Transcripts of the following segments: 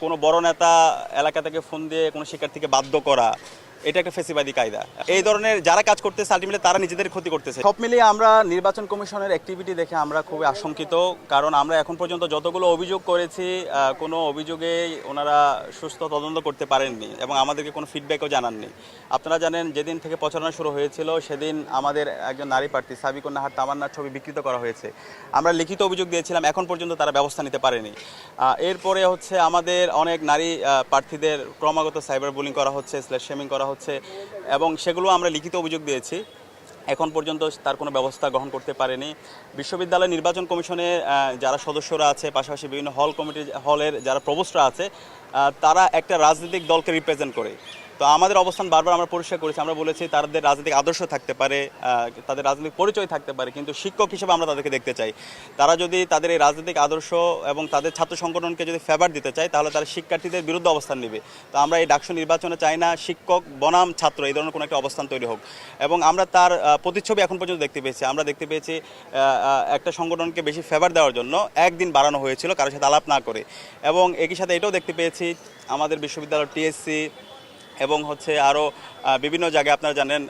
কোনো বড় নেতা এলাকা থেকে ফোন দিয়ে কোনো শিক্ষার্থীকে বাধ্য করা, এটা একটা ফেসিবাদী কায়দা। এই ধরনের যারা কাজ করতেছে আলটিমেটলি তারা নিজেদের ক্ষতি করতেছে। সব মিলিয়ে আমরা নির্বাচন কমিশনের অ্যাক্টিভিটি দেখে আমরা খুবই আশঙ্কিত, কারণ আমরা এখন পর্যন্ত যতগুলো অভিযোগ করেছি কোনো অভিযোগে ওনারা সুস্থ তদন্ত করতে পারেননি এবং আমাদেরকে কোনো ফিডব্যাকও জানাননি। আপনারা জানেন, যেদিন থেকে প্রচারণা শুরু হয়েছিল সেদিন আমাদের একজন নারী প্রার্থী সাবিকুন নাহার তামান্নার ছবি বিকৃত করা হয়েছে। আমরা লিখিত অভিযোগ দিয়েছিলাম, এখন পর্যন্ত তারা ব্যবস্থা নিতে পারেনি। এরপরে হচ্ছে আমাদের অনেক নারী প্রার্থীদের ক্রমাগত সাইবার বুলিং করা হচ্ছে, স্ল্যাশ-শেমিং করা হচ্ছে এবং সেগুলো আমরা লিখিত অভিযোগ দিয়েছি। এখন পর্যন্ত তার কোনো ব্যবস্থা গ্রহণ করতে পারেনি। বিশ্ববিদ্যালয় নির্বাচন কমিশনে যারা সদস্যরা আছে, পাশাপাশি বিভিন্ন হলের যারা প্রভোস্টরা আছে, তারা একটা রাজনৈতিক দলকে রিপ্রেজেন্ট করে। তো আমাদের অবস্থান বারবার আমরা পরিষ্কার করেছি, আমরা বলেছি তাদের রাজনৈতিক আদর্শ থাকতে পারে, তাদের রাজনৈতিক পরিচয় থাকতে পারে, কিন্তু শিক্ষক হিসেবে আমরা তাদেরকে দেখতে চাই। তারা যদি তাদের এই রাজনৈতিক আদর্শ এবং তাদের ছাত্র সংগঠনকে যদি ফেভার দিতে চায়, তাহলে তারা শিক্ষার্থীদের বিরুদ্ধে অবস্থান নেবে। তো আমরা এই ডাকসু নির্বাচনে চাই না শিক্ষক বনাম ছাত্র এই ধরনের কোনো একটা অবস্থান তৈরি হোক, এবং আমরা তার প্রতিচ্ছবি এখন পর্যন্ত দেখতে পেয়েছি। আমরা দেখতে পেয়েছি একটা সংগঠনকে বেশি ফেভার দেওয়ার জন্য একদিন বাড়ানো হয়েছিল কারোর সাথে আলাপ না করে, এবং একই সাথে এটাও দেখতে পেয়েছি আমাদের বিশ্ববিদ্যালয়ের টিএসসি এবং হচ্ছে আরও বিভিন্ন জায়গায় আপনারা জানেন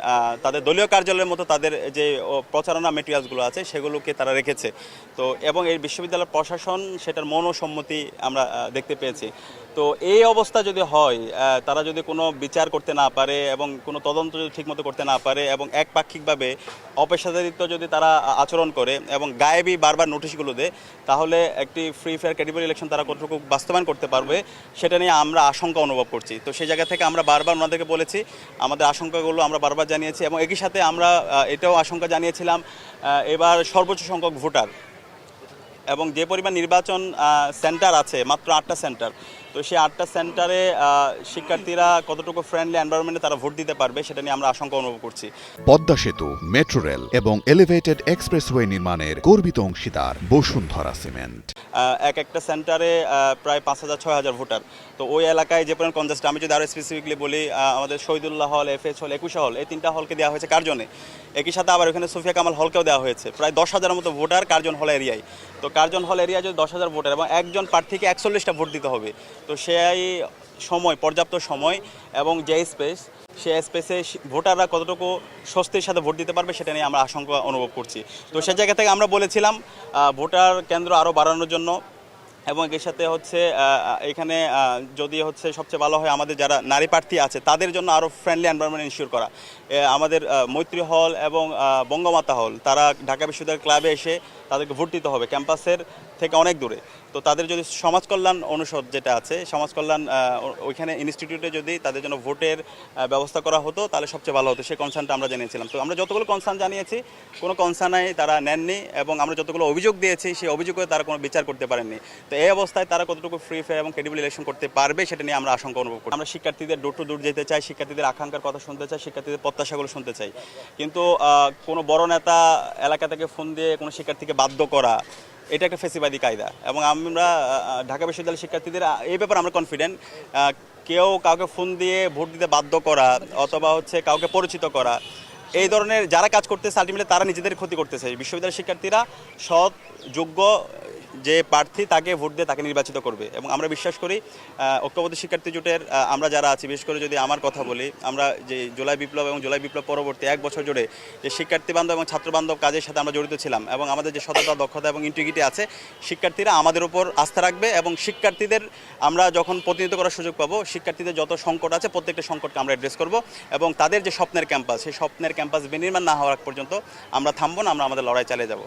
তাদের দলীয় কার্যালয়ের মতো তাদের যে প্রচারণা মেটেরিয়ালসগুলো আছে সেগুলোকে তারা রেখেছে। তো এবং এই বিশ্ববিদ্যালয়ের প্রশাসন সেটার মনোসম্মতি আমরা দেখতে পেয়েছি। তো এই অবস্থা যদি হয়, তারা যদি কোনো বিচার করতে না পারে এবং কোনো তদন্ত যদি ঠিকমতো করতে না পারে এবং একপাক্ষিকভাবে অপেশাদারিত্ব যদি তারা আচরণ করে এবং গায়েবী বারবার নোটিশগুলো দেয়, তাহলে একটি ফ্রি ফেয়ার ক্রেডিবল ইলেকশন তারা কতটুকু বাস্তবায়ন করতে পারবে সেটা নিয়ে আমরা আশঙ্কা অনুভব করছি। তো সেই জায়গা থেকে আমরা বারবার ওনাদেরকে বলেছি, আমাদের আশঙ্কাগুলো আমরা বারবার জানিয়েছি, এবং একই সাথে আমরা এটাও আশঙ্কা জানিয়েছিলাম এবার সর্বোচ্চ সংখ্যক ভোটার এবং যে পরিমাণ নির্বাচন সেন্টার আছে, মাত্র 8টা সেন্টার, তো সেই 8টা সেন্টারে শিক্ষার্থীরা কতটুকু ফ্রেন্ডলি এনভায়রনমেন্টে তারা ভোট দিতে পারবে সেটা নিয়ে আমরা আশঙ্কা অনুভব করছি। পদ্মা সেতু, মেট্রো রেল এবং এলিভেটেড এক্সপ্রেসওয়ে নির্মাণের গর্বিত অংশীদার বসুন্ধরা সিমেন্ট। একটা সেন্টারে প্রায় 5,000-6,000 ভোটার। তো ওই এলাকায় যে পরিমাণ কনজেস্ট, আমি যদি আরও স্পেসিফিকলি বলি, আমাদের শহীদুল্লাহ হল, এফএচ হল, 21 হল, এই 3টা হলকে দেওয়া হয়েছে কার্জনে। একই সাথে আবার ওখানে সুফিয়া কামাল হলকেও দেওয়া হয়েছে। প্রায় 10,000-এর মতো ভোটার কার্জন হল এরিয়ায়। তো কার্জন হল এরিয়ায় যদি 10,000 ভোটার এবং একজন প্রার্থীকে 41টা ভোট দিতে হবে, তো সেই সময়, পর্যাপ্ত সময় এবং যে স্পেস, সে স্পেসে ভোটাররা কতটুকু স্বস্তির সাথে ভোট দিতে পারবে সেটা নিয়ে আমরা আশঙ্কা অনুভব করছি। তো সে জায়গা থেকে আমরা বলেছিলাম ভোটার কেন্দ্র আরও বাড়ানোর জন্য, এবং এর সাথে হচ্ছে এখানে যদি হচ্ছে সবচেয়ে ভালো হয় আমাদের যারা নারী প্রার্থী আছে তাদের জন্য আরও ফ্রেন্ডলি এনভায়রনমেন্ট ইনশিওর করা। আমাদের মৈত্রী হল এবং বঙ্গমাতা হল, তারা ঢাকা বিশ্ববিদ্যালয় ক্লাবে এসে তাদেরকে ভোট দিতে হবে ক্যাম্পাসের থেকে অনেক দূরে। তো তাদের যদি সমাজ কল্যাণ অনুষদ যেটা আছে, সমাজ কল্যাণ ওইখানে ইনস্টিটিউটে যদি তাদের জন্য ভোটের ব্যবস্থা করা হতো তাহলে সবচেয়ে ভালো হতো। সেই কনসার্নটা আমরা জানিয়েছিলাম। তো আমরা যতগুলো কনসার্ন জানিয়েছি, কোনো কনসার্নে তারা নেননি, এবং আমরা যতগুলো অভিযোগ দিয়েছি সেই অভিযোগে তারা কোনো বিচার করতে পারেননি। তো এই অবস্থায় তারা কতটুকু ফ্রি ফেয়ার এবং ক্রেডিবল ইলেকশন করতে পারবে সেটা নিয়ে আমরা আশঙ্কা অনুভব করি। আমরা শিক্ষার্থীদের ডোর টু ডোর যেতে চাই, শিক্ষার্থীদের আকাঙ্ক্ষার কথা শুনতে চাই, শিক্ষার্থীদের প্রত্যাশাগুলো শুনতে চাই, কিন্তু কোনো বড় নেতা এলাকা থেকে ফোন দিয়ে কোনো শিক্ষার্থীকে বাধ্য করা, এটা একটা ফেসিবাদী কায়দা। এবং আমরা ঢাকা বিশ্ববিদ্যালয়ের শিক্ষার্থীদের এই ব্যাপারে আমরা কনফিডেন্ট, কেউ কাউকে ফোন দিয়ে ভোট দিতে বাধ্য করা অথবা হচ্ছে কাউকে পরিচিত করা, এই ধরনের যারা কাজ করতেছে আলটিমেটলি তারা নিজেদের ক্ষতি করতেছে। বিশ্ববিদ্যালয়ের শিক্ষার্থীরা সৎ, যোগ্য যে প্রার্থী তাকে ভোট দিয়ে তাকে নির্বাচিত করবে, এবং আমরা বিশ্বাস করি ঐক্যবদ্ধ শিক্ষার্থী জোটের আমরা যারা আছি, বিশেষ করে যদি আমার কথা বলি, আমরা যে জুলাই বিপ্লব এবং জুলাই বিপ্লব পরবর্তী 1 বছর জুড়ে যে শিক্ষার্থী বান্ধব এবং ছাত্র বান্ধব কাজের সাথে আমরা জড়িত ছিলাম, এবং আমাদের যে সততা, দক্ষতা এবং ইন্টিগ্রিটি আছে, শিক্ষার্থীরা আমাদের উপর আস্থা রাখবে, এবং শিক্ষার্থীদের আমরা যখন প্রতিনিধিত্ব করার সুযোগ পাবো, শিক্ষার্থীদের যত সংকট আছে প্রত্যেকটা সংকটকে আমরা অ্যাড্রেস করব, এবং তাদের যে স্বপ্নের ক্যাম্পাস, সেই স্বপ্নের ক্যাম্পাস বিনির্মাণ না হওয়ার পর্যন্ত আমরা থামবো না, আমরা আমাদের লড়াই চালিয়ে যাব।